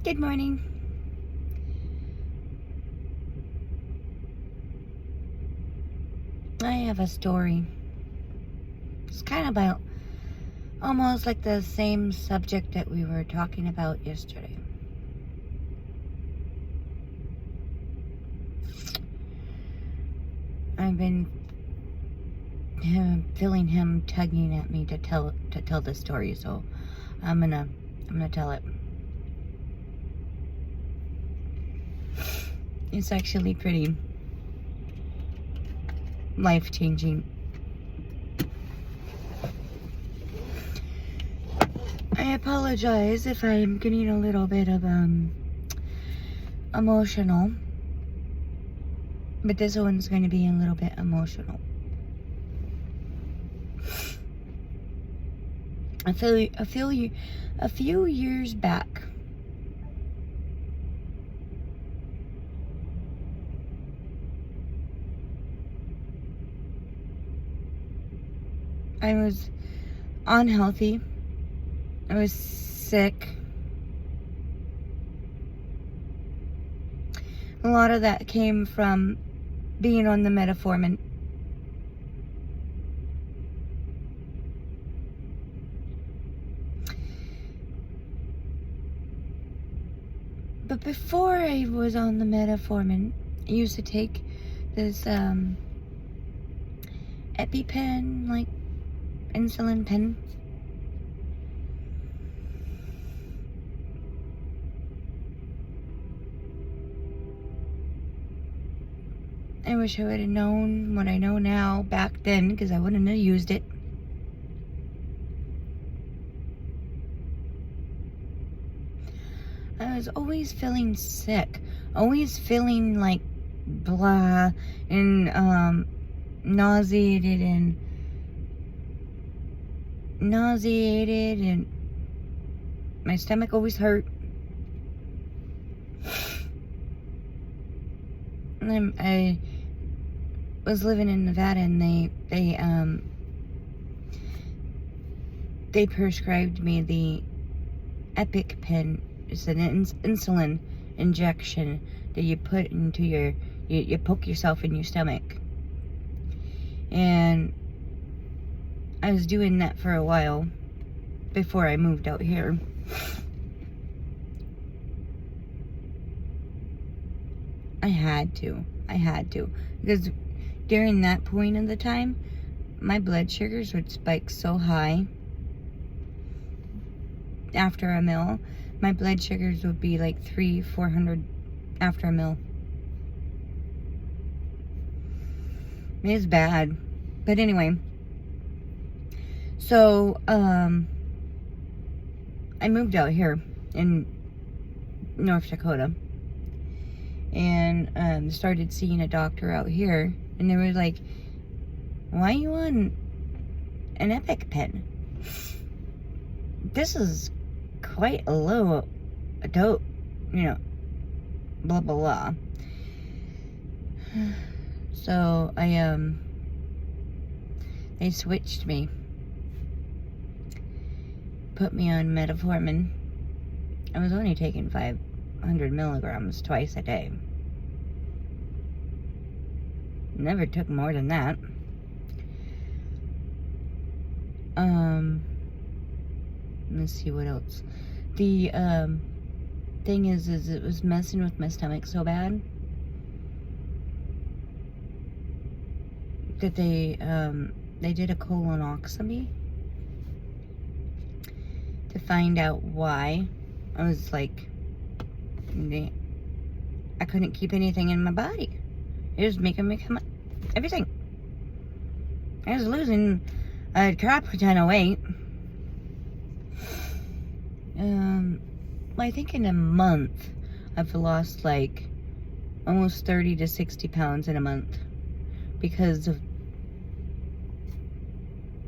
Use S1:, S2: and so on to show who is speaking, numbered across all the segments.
S1: Good morning. I have a story. It's kind of about almost like the same subject that we were talking about yesterday. I've been feeling him tugging at me to tell the story, so I'm gonna tell it. It's actually pretty life-changing. I apologize if I'm getting a little bit of emotional, but this one's going to be a little bit emotional. A few years back, I was unhealthy. I was sick. A lot of that came from being on the metformin. But before I was on the metformin, I used to take this EpiPen, like insulin pen. I wish I would have known what I know now back then, because I wouldn't have used it. I was always feeling sick, always feeling like blah and nauseated and my stomach always hurt. And I was living in Nevada, and they prescribed me the EpiPen. It's an insulin injection that you put into you poke yourself in your stomach. And I was doing that for a while before I moved out here. I had to, because during that point of the time, my blood sugars would spike so high. After a meal, my blood sugars would be like 300-400 after a meal. It's bad. But anyway, so I moved out here in North Dakota, and started seeing a doctor out here, and they were like, why are you on an EpiPen? This is quite a low dose, blah blah blah. So they switched me, put me on metformin. I was only taking 500 milligrams twice a day. Never took more than that. Let's see what else. The thing is it was messing with my stomach so bad that they did a colonoscopy to find out why. I was like, I couldn't keep anything in my body. It was making me come everything. I was losing a crap ton of weight. I think in a month, I've lost like almost 30 to 60 pounds in a month because of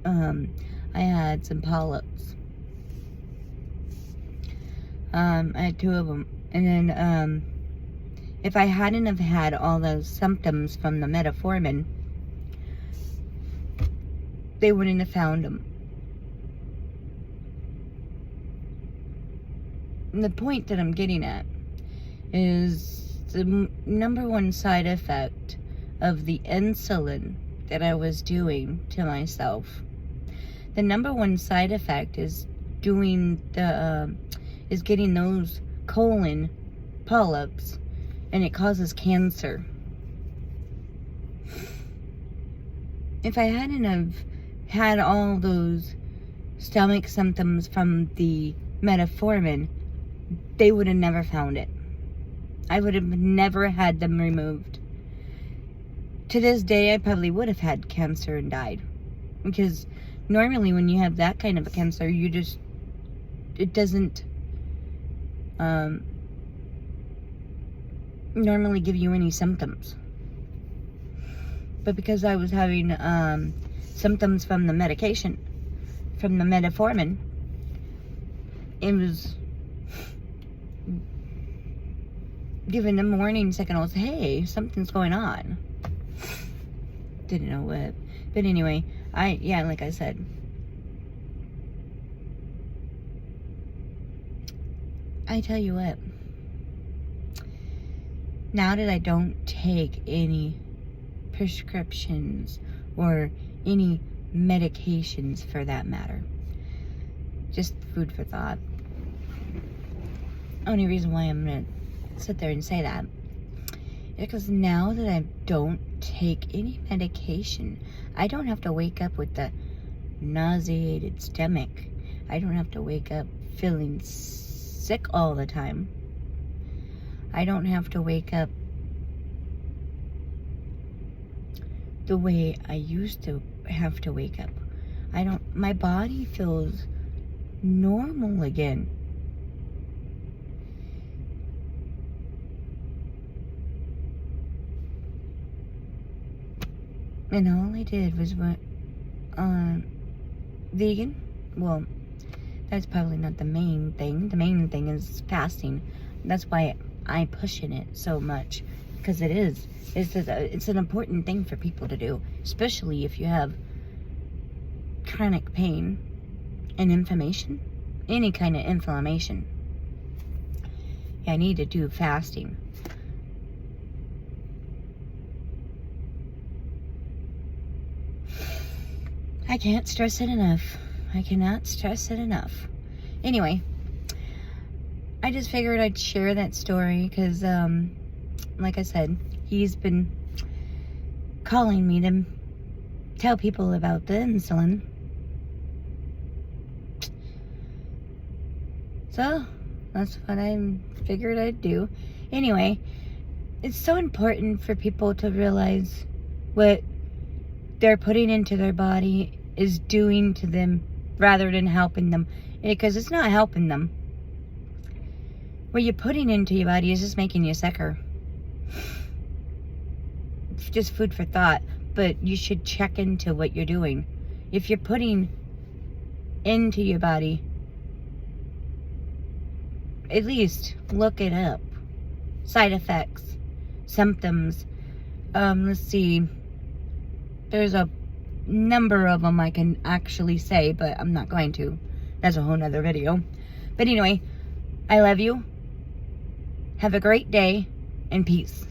S1: I had some polyps. I had 2 of them, and then if I hadn't have had all those symptoms from the metformin, they wouldn't have found them. the point that I'm getting at is the number one side effect of the insulin that I was doing to myself. The number one side effect is getting those colon polyps, and it causes cancer. If I hadn't have had all those stomach symptoms from the metformin, they would have never found it. I would have never had them removed. To this day, I probably would have had cancer and died. Because normally when you have that kind of a cancer, it doesn't normally give you any symptoms. But because I was having symptoms from the medication, from the metformin, it was giving them warning signals, hey, something's going on. Didn't know what. But anyway, like I said, I tell you what, now that I don't take any prescriptions or any medications for that matter, just food for thought. Only reason why I'm gonna sit there and say that is because now that I don't take any medication, I don't have to wake up with the nauseated stomach. I don't have to wake up feeling sick all the time. I don't have to wake up the way I used to have to wake up. My body feels normal again. And all I did was vegan. Well, that's probably not the main thing. The main thing is fasting. That's why I'm pushing it so much, because it is. It's an important thing for people to do, especially if you have chronic pain and inflammation, any kind of inflammation. Yeah, I need to do fasting. I can't stress it enough. I cannot stress it enough. Anyway, I just figured I'd share that story because, like I said, he's been calling me to tell people about the insulin. So, that's what I figured I'd do. Anyway, it's so important for people to realize what they're putting into their body is doing to them rather than helping them, because it's not helping them. What you're putting into your body is just making you sicker. It's just food for thought, but you should check into what you're doing. If you're putting into your body, at least look it up. Side effects, symptoms, let's see, there's a number of them I can actually say, but I'm not going to. That's a whole nother video. But anyway, I love you. Have a great day, and peace.